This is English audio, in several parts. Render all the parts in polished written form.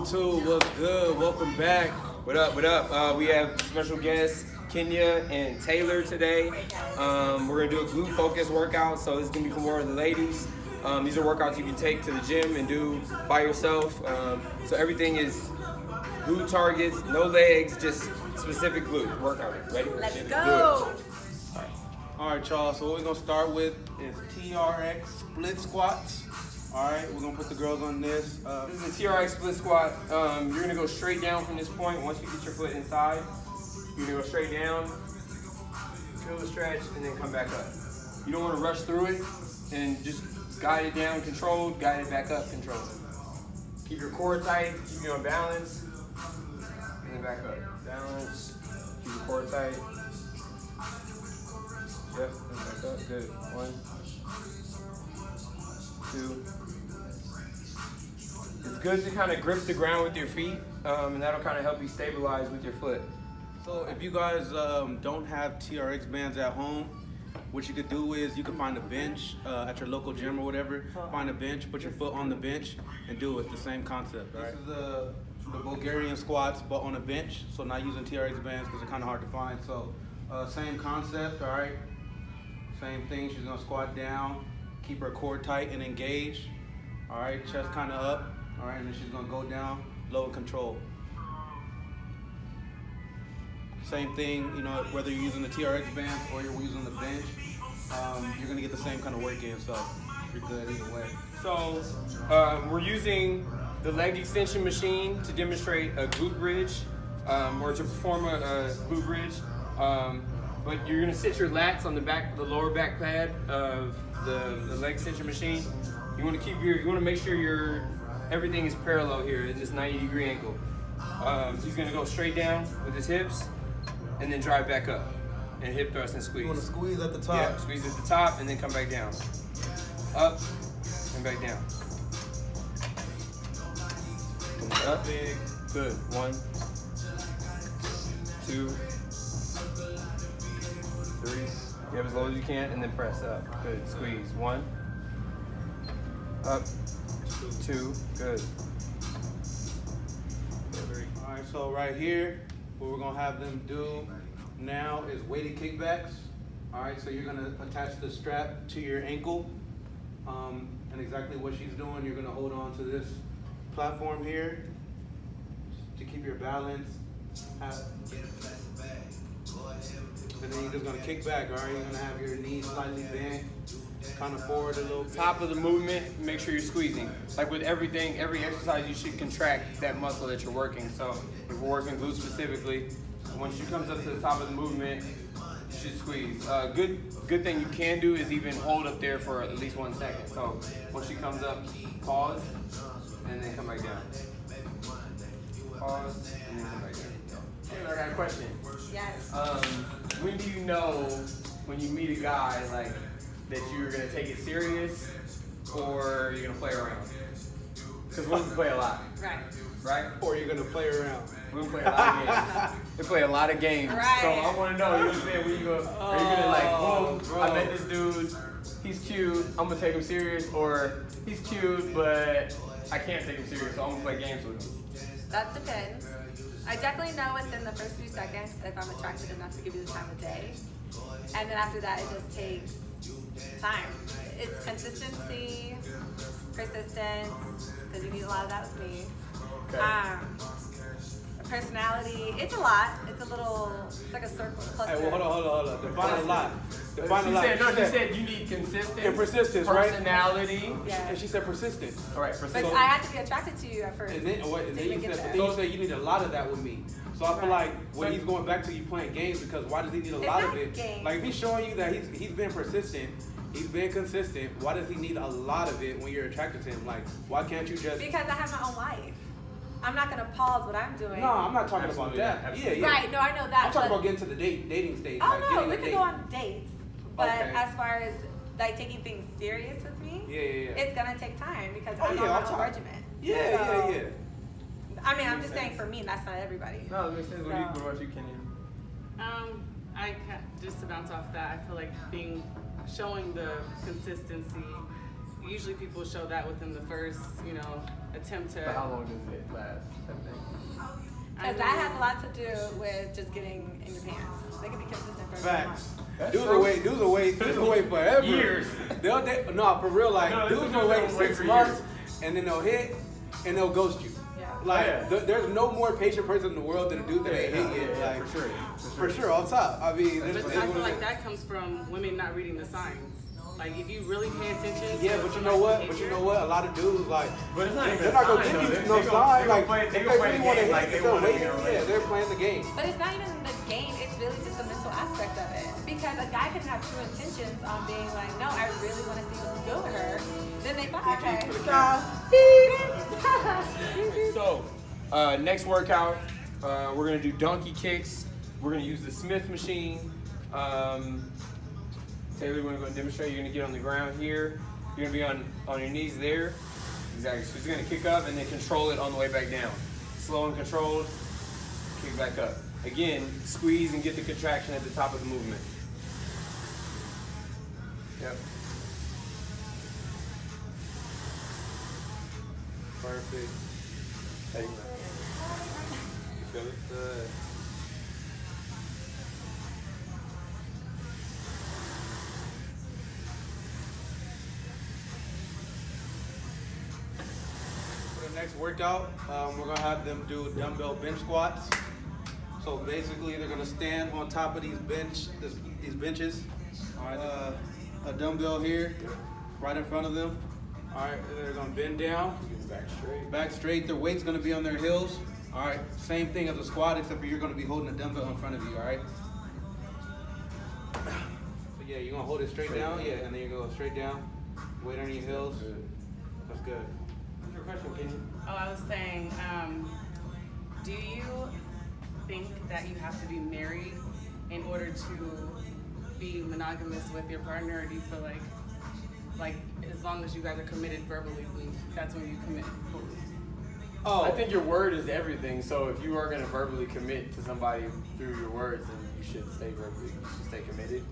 YouTube, what's good? Welcome back. What up, what up? We have special guests, Kenya and Taylor today. We're gonna do a glute focus workout, so this is gonna be for more of the ladies. These are workouts you can take to the gym and do by yourself. So everything is glute targets, no legs, just specific glute workout. Ready? Let's go. All right, y'all, so what we're gonna start with is TRX split squats. All right, we're gonna put the girls on this. This is a TRX split squat. You're gonna go straight down from this point. Once you get your foot inside, you're gonna go straight down, feel the stretch, and then come back up. You don't wanna rush through it, and just guide it down, controlled, guide it back up, controlled. Keep your core tight, keep you on balance, and then back up. Balance, keep your core tight. Yep, and back up, good. 1, 2. It's good to kind of grip the ground with your feet, and that'll kind of help you stabilize with your foot. So if you guys don't have TRX bands at home, what you could do is you can find a bench at your local gym or whatever. Find a bench, put your foot on the bench, and do it. The same concept, right? This is the Bulgarian squats, but on a bench. So not using TRX bands because they're kind of hard to find. So same concept, all right? Same thing, she's gonna squat down, keep her core tight and engaged. All right, chest kind of up. All right, and then she's gonna go down, low and control. Same thing, you know, whether you're using the TRX bands or you're using the bench, you're gonna get the same kind of work in, so you're good either way. So we're using the leg extension machine to demonstrate a glute bridge, or to perform a glute bridge. But you're gonna sit your lats on the back, the lower back pad of the leg extension machine. You wanna make sure everything is parallel here in this 90-degree angle. So he's gonna go straight down with his hips and then drive back up and hip thrust and squeeze. You wanna squeeze at the top? Yeah, squeeze at the top and then come back down. Up and back down. Up, big, good. 1, 2, 3. Get as low as you can and then press up. Good. Squeeze. 1. Up. 2. Good. 3. All right, so right here, what we're gonna have them do now is weighted kickbacks. All right, so you're gonna attach the strap to your ankle, and exactly what she's doing, you're gonna hold on to this platform here to keep your balance. And then you're just gonna kick back, all right? You're gonna have your knees slightly bent, kind of forward a little bit. Top of the movement, make sure you're squeezing. Like with everything, every exercise, you should contract that muscle that you're working. So if we're working glutes specifically, once she comes up to the top of the movement, you should squeeze. Good thing you can do is even hold up there for at least 1 second. So once she comes up, pause, and then come back down. Pause, and then come back down. Taylor, I got a question. Yes. When do you know, when you meet a guy, like, that you're gonna take it serious or you're gonna play around? Because women play a lot. Right. Right? Or you're gonna play around. Women play a lot of games. They play a lot of games. Right. So I wanna know, you know what I'm saying, when you go, are you gonna like, boom, bro. I met this dude, he's cute, I'm gonna take him serious, or he's cute, but I can't take him serious, so I'm gonna play games with him? That depends. I definitely know within the first few seconds if I'm attracted enough to give you the time of day. And then after that, it just takes time. It's consistency, persistence, because you need a lot of that with me. Okay. Personality, it's a lot. It's a little, it's like a circle cluster. Hey, well, hold on. Define a lot. Define a lot. She said you need consistency and persistence, right? Personality. Yeah. And she said persistent. All right, But persistence. I had to be attracted to you at first. And then to you even get there. said you need a lot of that with me. So I feel like when he's going back to you playing games, because why does he need a lot of it? Games. Like if he's showing you that he's been persistent, he's been consistent, why does he need a lot of it when you're attracted to him? Like why can't you just? Because I have my own life. I'm not gonna pause what I'm doing. No, I'm not talking about that. Absolutely. Yeah. Right, no, I know that. I'm talking about getting to the dating stage. Oh like no, we getting a can date. go on dates. But Okay. as far as like taking things serious with me, it's gonna take time because I'm on my own regimen. Yeah. I mean, I'm just saying for me, that's not everybody. No, that makes sense. What about you, Kenya? Just to bounce off that, I feel like showing the consistency. Usually people show that within the first, attempt to. But how long does it last? Because that has a lot to do with just getting in your pants. They can be consistent for Facts. Dudes will wait forever. Years. No, for real, like, dudes will wait 6 months, and then they'll hit, and they'll ghost you. Yeah. Like, there's no more patient person in the world than a dude that ain't hit yet. Like, for sure, on top. I mean, But I feel like that comes from women not reading the signs. Like, if you really pay attention. Yeah, but you know what? A lot of dudes, like, But it's not even they're not gonna sign, give you though. no sign. Like, They if gonna they play really the want to game hit, like if they they're wanna waiting, get a yeah, they're playing the game. But it's not even the game, it's really just the mental aspect of it. Because a guy can have true intentions on being like, no, I really want to see what's good with her. Then they thought, okay, So, next workout, we're gonna do donkey kicks. We're gonna use the Smith machine. Taylor, we're gonna demonstrate. You're gonna get on the ground here. You're gonna be on your knees there. Exactly. So you're gonna kick up and then control it on the way back down. Slow and controlled. Kick back up. Again, squeeze and get the contraction at the top of the movement. Yep. Perfect. Hey, you feel it? Good. For the next workout, we're gonna have them do dumbbell bench squats. So basically, they're gonna stand on top of these benches. All right, a dumbbell here, right in front of them. All right, they're gonna bend down, back straight. Their weight's gonna be on their heels. All right, same thing as a squat, except for you're gonna be holding a dumbbell in front of you. All right. So yeah, you're gonna hold it straight down. Yeah, and then you go straight down. Weight on your heels. That's good. What's your question, Kenny? Oh, I was saying, do you think that you have to be married in order to be monogamous with your partner, or do you feel like as long as you guys are committed verbally, that's when you commit fully? Oh, I think your word is everything. So if you are going to verbally commit to somebody through your words, then you should stay verbally. You should stay committed.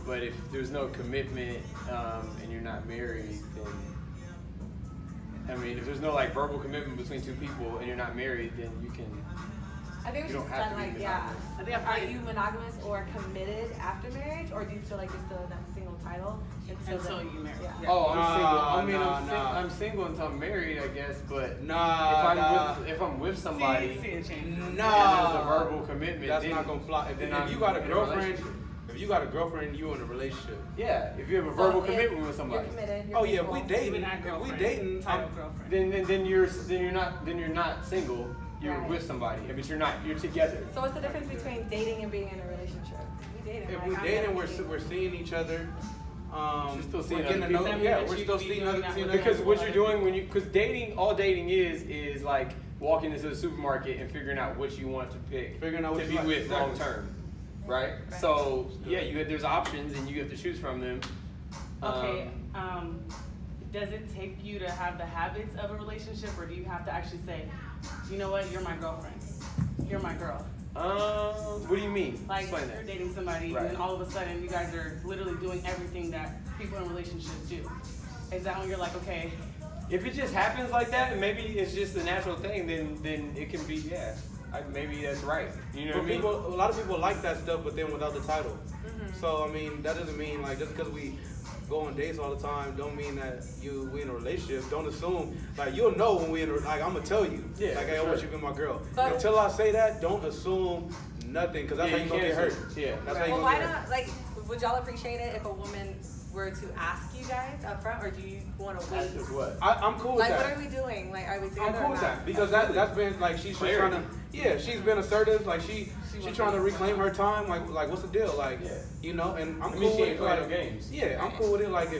But if there's no commitment and you're not married, then I mean, if there's no like verbal commitment between two people and you're not married, then you can. I think it's You just don't have done to be like, yeah. monogamous. Are you monogamous or committed after marriage, or do you feel like you're still in that single title Until you marry. Yeah. Yeah. Oh, I'm single. I mean, Nah. I'm single until I'm married, I guess. But if I'm with somebody, See it change. and there's a verbal commitment, That's then, not gonna fly. then If I'm you got a in girlfriend, relationship. if you got a girlfriend, you in a relationship. Yeah, if you have a So verbal if commitment with somebody, You're committed. You're Oh yeah, if faithful. we dating, Even at if we girlfriend, dating, title girlfriend. then you're not single. You're Right. with somebody, but you're together. So what's the difference between dating and being in a relationship? We dating. if right? we I'm dating, dating. we're seeing each other. You're still seeing we're getting other to know. people. Yeah, That we're you still could be seeing doing other. that Seeing with other Because what people. you're doing because all dating is like walking into the supermarket and figuring out what you want to pick, Figuring out what to you be like. with Exactly. long term, right? So yeah, there's options and you have to choose from them. Okay. Does it take you to have the habits of a relationship, or do you have to actually say, you know what, you're my girlfriend, you're my girl? What do you mean? Like Explain you're that. dating somebody, Right. and then all of a sudden you guys are literally doing everything that people in relationships do. Is that when you're like, okay, If it just happens like that, and maybe it's just a natural thing, then it can be maybe that's right. You know what I mean? A lot of people like that stuff, but then without the title. So I mean, that doesn't mean like just because we go on dates all the time, don't mean that we in a relationship. Don't assume like you'll know when we in a, like I'm gonna tell you. Yeah, like for hey, I want sure. you to be my girl. But- Until I say that, don't assume nothing because that's Yeah, how you you gonna get can't hurt. assume. Yeah. That's how you Well, gonna why get hurt. not? Like, would y'all appreciate it if a woman were to ask you guys up front, or do you want to wait? That's just what. I'm cool with Like, that. what are we doing? Like, are we together? I'm cool or with not? that because that's been like she's trying to she's been assertive like she's trying to reclaim her time like what's the deal like Yeah. you know and I'm I mean, cool she with ain't it playing like no games. yeah I'm cool with it like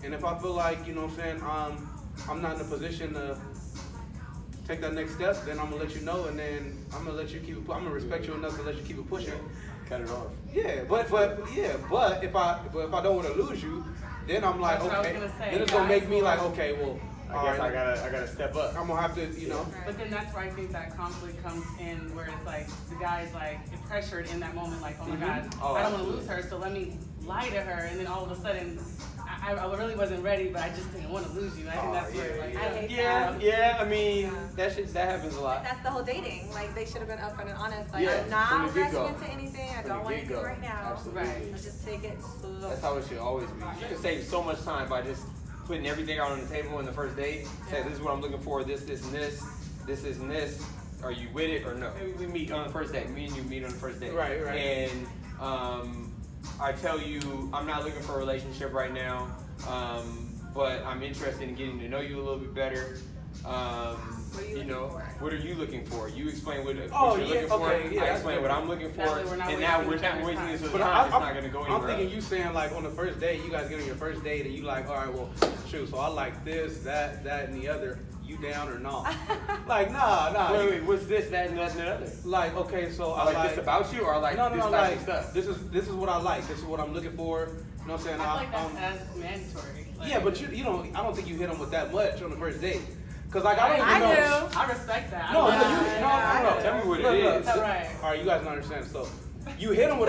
if I feel like you know what I'm saying I'm not in a position to take that next step then I'm gonna let you know and then I'm gonna let you keep it I'm gonna respect you enough to let you keep it pushing Cut it off. yeah but if I don't want to lose you then I'm like That's what I was okay gonna say. then it's gonna Guys make me like okay well I guess I gotta step up. I'm gonna have to you know. but then that's where I think that conflict comes in, where it's like the guy's like pressured in that moment, like, oh my God, Oh, I don't want to absolutely. lose her, so let me lie to her, and then all of a sudden, I really wasn't ready, but I just didn't want to lose you. I think that's where, like, I hate Yeah, yeah. I mean, that happens a lot. That's the whole dating. Like, they should have been upfront and honest. Like, Yeah, I'm not from the rushing get-go. into anything. I From don't the want anything get-go. right now. Absolutely. Right. Let's just take it slow. That's how it should always be. You can save so much time by just putting everything out on the table in the first date. Say, this is what I'm looking for, this, and this, and this. Are you with it or no? Maybe we meet on the first date. Me and you meet on the first date. Right. And I tell you, I'm not looking for a relationship right now, but I'm interested in getting to know you a little bit better. What are you looking for? You explain what you're looking for. Okay, I explain what I'm looking for. And now we're not wasting each other's But time. It's not going to go anywhere. I'm thinking you saying like on the first date, you guys get on your first date and you like, all right, well, shoot, so I like this, that, and the other. You down or not? Like, nah. Wait, what's this, that, and that, and the other? Like, okay, so I like this about you, or I like this type like of stuff? this is what I like. This is what I'm looking for. You know what I'm saying? I feel like that's mandatory. Like, yeah, but you don't. I don't think you hit them with that much on the first date. Cause like I don't even know. I respect that. No. Tell me what it is. All Right. right, you guys don't understand. So you hit them with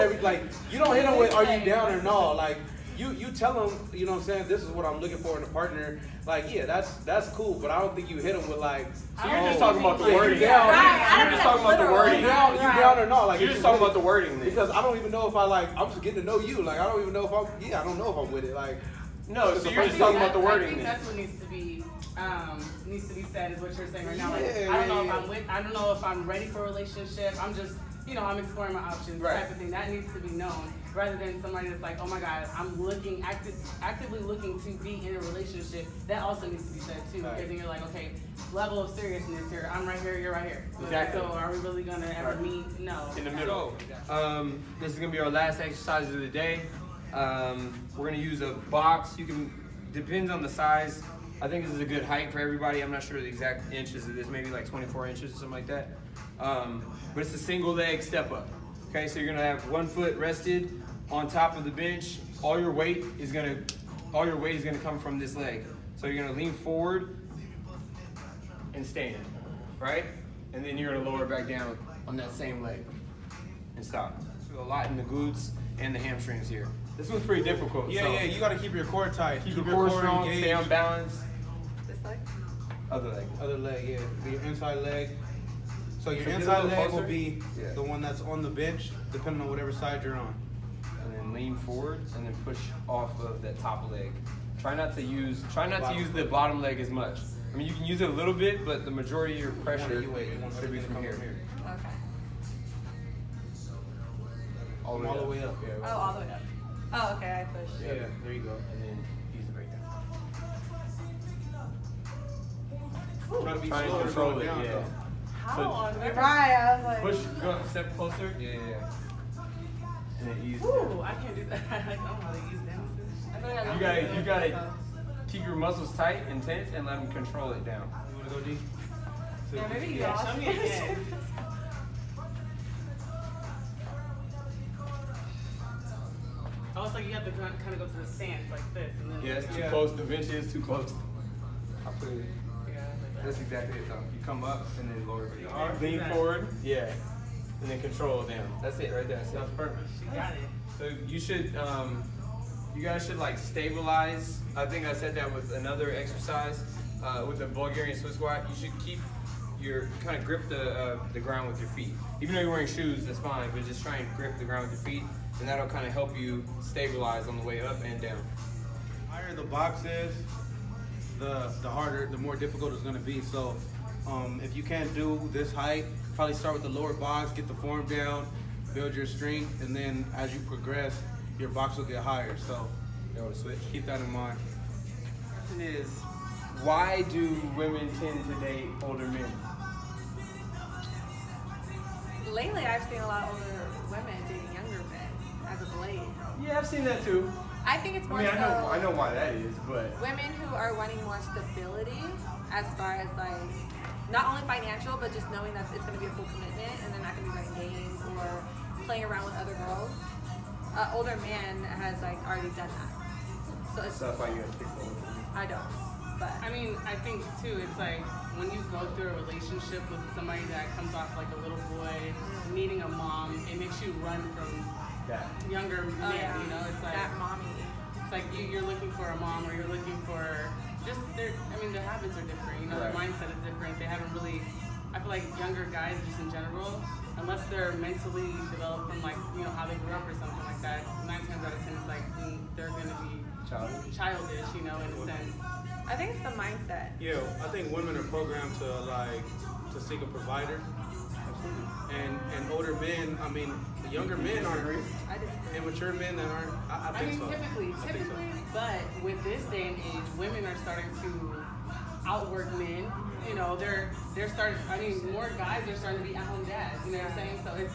you don't hit them with are you down or no? Like you tell them, you know what I'm saying, this is what I'm looking for in a partner. Like, yeah, that's cool, but I don't think you hit them with like. So you're just talking about the wording. You down, You're just talking about the wording. You down or not? Like You're just talking about the wording. Because I don't even know if I'm just getting to know you. Like I don't even know if I don't know if I'm with it. Like no, so you're just talking about the wording. I think that's what needs to be said is what you're saying right now. Like, Yeah, I don't know if I'm ready for a relationship. I'm just, I'm exploring my options, type of thing. That needs to be known, rather than somebody that's like, oh my God, I'm actively looking to be in a relationship. That also needs to be said too, because then you're like, okay, level of seriousness here. I'm right here, you're right here. Exactly. So are we really gonna ever meet? No. In the middle. This is gonna be our last exercise of the day. We're gonna use a box. Depends on the size. I think this is a good height for everybody. I'm not sure the exact inches of this, maybe like 24 inches or something like that. But it's a single leg step up. Okay, so you're gonna have one foot rested on top of the bench. All your weight is gonna come from this leg. So you're gonna lean forward and stand, right? And then you're gonna lower back down on that same leg and stop. So a lot in the glutes and the hamstrings here. This one's pretty difficult. Yeah, you gotta keep your core tight. Keep your core strong, engaged. stay on balance. This leg? Other leg. Other leg, yeah. Your inside leg. So your So get a inside little leg will closer. be Yeah. the one that's on the bench, depending on whatever side you're on. And then lean forward and then push off of that top leg. Try not to use the bottom leg as much. I mean, you can use it a little bit, but the majority of your pressure You want should be from here. Okay. All the way up. Oh, all the way up. Oh, okay, I pushed. Yeah, there you go. And then ease it right down. Try to be Try and slower control going it, down, yeah. though. How So- on You're earth? right, I was like. Push, go a step closer. Yeah. And then ease. Ooh, I can't do that. I don't know how to use down. I feel like I You gotta keep your muscles tight and tense and let them control it down. You wanna go deep? Yeah, maybe you Yeah, lost show me me. again. Oh, it's like you have to kind of go to the stance like this, and then. Yeah, it's too Yeah. close. The bench is too close. I'll put it. Yeah, like that. That's exactly it. Though. You come up and then lower your arm. Lean Lean forward. Yeah. And then control it down. That's it right there. That's perfect. She got it. So you should, you guys should like stabilize. I think I said that with another exercise with the Bulgarian split squat. You should keep kind of grip the ground with your feet. Even though you're wearing shoes, that's fine. But just try and grip the ground with your feet, and that'll kind of help you stabilize on the way up and down. The higher the box is, the harder, the more difficult it's gonna be. So, if you can't do this height, probably start with the lower box, get the form down, build your strength, and then as you progress, your box will get higher. So, You know, to switch. keep that in mind. Question is, why do women tend to date older men? Lately, I've seen a lot of older women dating younger men as of late. Yeah, I've seen that too. I think it's more I mean, so I know why that is, but women who are wanting more stability as far as like not only financial, but just knowing that it's going to be a full commitment and they're not going to be running games or playing around with other girls. Older man has like already done that, so it's that's why you have to pick older. I don't, but I mean, I think too, it's like when you go through a relationship with somebody that comes off like a little boy, meeting a mom, it makes you run from That. younger men, oh, yeah. you know? It's like, that mommy. it's like you're looking for a mom, or you're looking for just their habits are different. You know, their mindset is different. They haven't really. I feel like younger guys, just in general, unless they're mentally developed from like how they grew up or something like that, 9 times out of 10 it's like they're gonna be childish, in a sense. I think it's the mindset. Yeah, I think women are programmed to seek a provider. And older men, the younger men aren't. Immature men that aren't. I think so. Typically, but with this day and age, women are starting to outwork men. They're starting. More guys are starting to be at-home dads. You know what I'm saying? So it's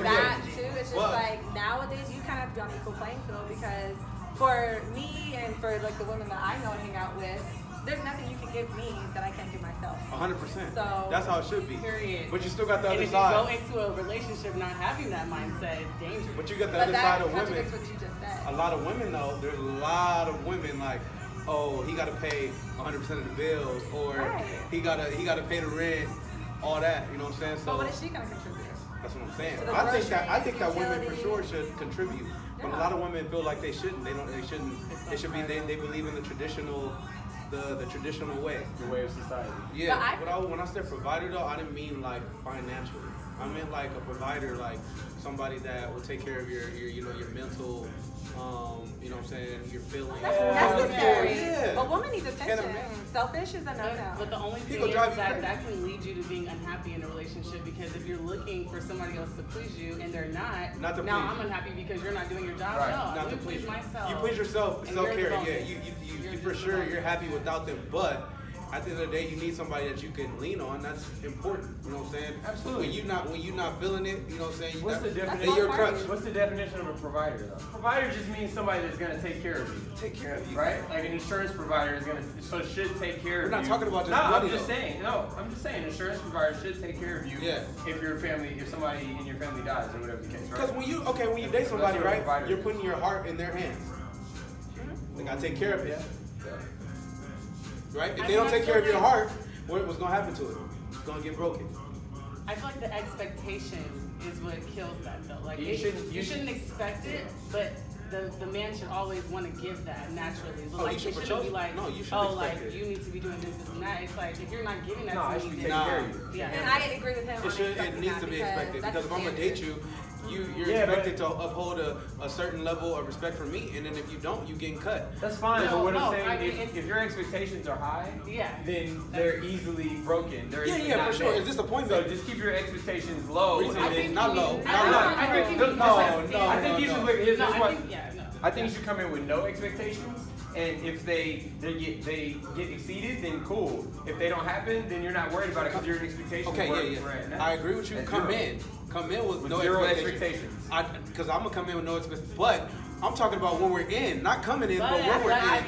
that too. It's just like nowadays you kind of have to be on equal playing field, because for me and for like the women that I know and hang out with, there's nothing you can give me that I can't do myself. 100%. So that's how it should be. Period. But you still got the other if side. If you go into a relationship not having that mindset, it's dangerous. But you got the other side of women. What you just said. A lot of women though, there's a lot of women like, oh, he got to pay 100% of the bills, or he got to pay the rent, all that. You know what I'm saying? So but what is she gonna contribute? That's what I'm saying. So I think that women for sure should contribute, but a lot of women feel like they shouldn't. They shouldn't. They should be. They believe in the traditional. The traditional way. The way of society. Yeah, but when I said provider though, I didn't mean like financially. I meant like a provider, like somebody that will take care of your mental, you know what I'm saying, your feelings. That's necessary. Yeah. A woman needs attention. Selfish is a no-no. But the only thing is that can lead you to being unhappy in a relationship, because if you're looking for somebody else to please you and they're not to now please I'm unhappy because you're not doing your job. Right. No, not to please myself. You please yourself, self-care. Yeah, you for sure you're happy without them, but at the end of the day, you need somebody that you can lean on. That's important. You know what I'm saying? Absolutely. When you not feeling it, you know what I'm saying? What's the definition? What's the definition of a provider though? Provider just means somebody that's gonna take care of you. Take care of you. Right? Like an insurance provider is should take care of you. We're not talking about just money. I'm just saying insurance provider should take care of you. Yeah. If somebody in your family dies or whatever the case, right? Because when you date somebody, right, you're putting your heart in their hands. They gotta take care of it. Yeah. Right? If they don't take care of your heart, what's gonna happen to it? It's gonna get broken. I feel like the expectation is what kills that though. Like you shouldn't expect it, but the man should always want to give that naturally. But like, it shouldn't be like, you need to be doing this and that. It's like, if you're not giving that to me, I should be taking care of you. Yeah. And I agree with him. It needs to be expected, because if I'm gonna date you, you're expected to uphold a certain level of respect for me, and then if you don't, you getting cut. That's fine. But what I'm saying, if your expectations are high, then they're easily broken. Yeah, for sure. It's disappointment. So just keep your expectations low. Not low. I think you should come in with no expectations, and if they get exceeded, then cool. If they don't happen, then you're not worried about it because your expectations. Okay, I agree with you. Come in with no zero expectations. Because I'm gonna come in with no expectations, but I'm talking about when we're in, not coming in, but when we're in.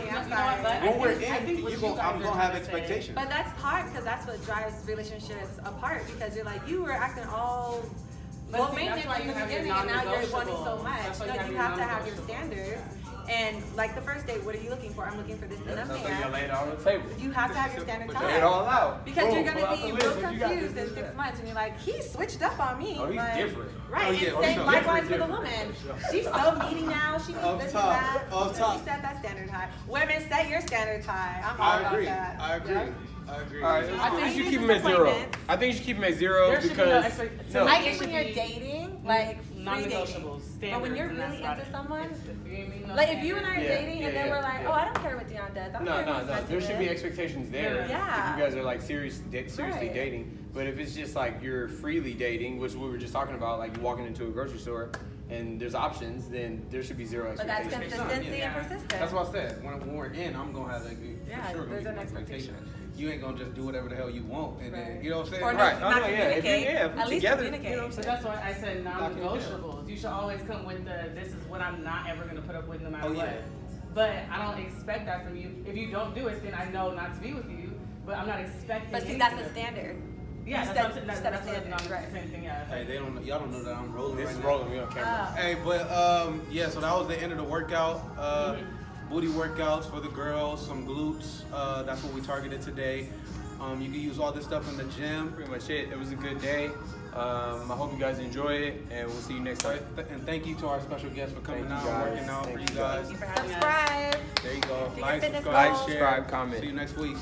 When we're in, I'm gonna have expectations. But that's hard, because that's what drives relationships apart. Because you're like, you were acting all low maintenance in the beginning, and now you're wanting so much. You have to have your standards. And like the first date, what are you looking for? I'm looking for this in a man. Lay it all on the table. You have to have your standards high. Lay it all out. Because you're gonna be real confused in 6 months, and you're like, he switched up on me. Oh, he's different. Right, and same likewise for the woman. She's so needy now. She needs this and that. So you set that standard high. Women, set your standards high. I'm all about that. I agree. All right, I think you should keep them at 0. I think you should keep them at 0 because I think when you're dating, like non-negotiables. But when you're really into someone, like if you and I are dating and then we're like, oh, I don't care what Dion does. No. There should be expectations there. Yeah. If you guys are like seriously dating. But if it's just like you're freely dating, which we were just talking about, like you're walking into a grocery store and there's options, then there should be 0 expectations. But that's consistency and persistence. That's what I said. When we're in, I'm gonna have there's an expectation. You ain't gonna just do whatever the hell you want, and then, you know what I'm saying? Or not communicate. At least communicate. So that's why I said non-negotiables. You should always come with this is what I'm not ever gonna put up with no matter what. But I don't expect that from you. If you don't do it, then I know not to be with you. But I'm not expecting. But see, that's the standard. Yeah, that's the same thing. Yeah. Hey, y'all don't know that I'm rolling. This is right rolling. We on camera. Hey, but so that was the end of the workout. Booty workouts for the girls, some glutes. That's what we targeted today. You can use all this stuff in the gym. Pretty much it. It was a good day. I hope you guys enjoy it, and we'll see you next time. And thank you to our special guests for coming Thank out, you guys. working out Thank for you you guys. Thank you for having us. Subscribe. There you go. Do your Like, fitness subscribe, goals. share. Subscribe, comment. See you next week.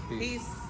Peace. Peace.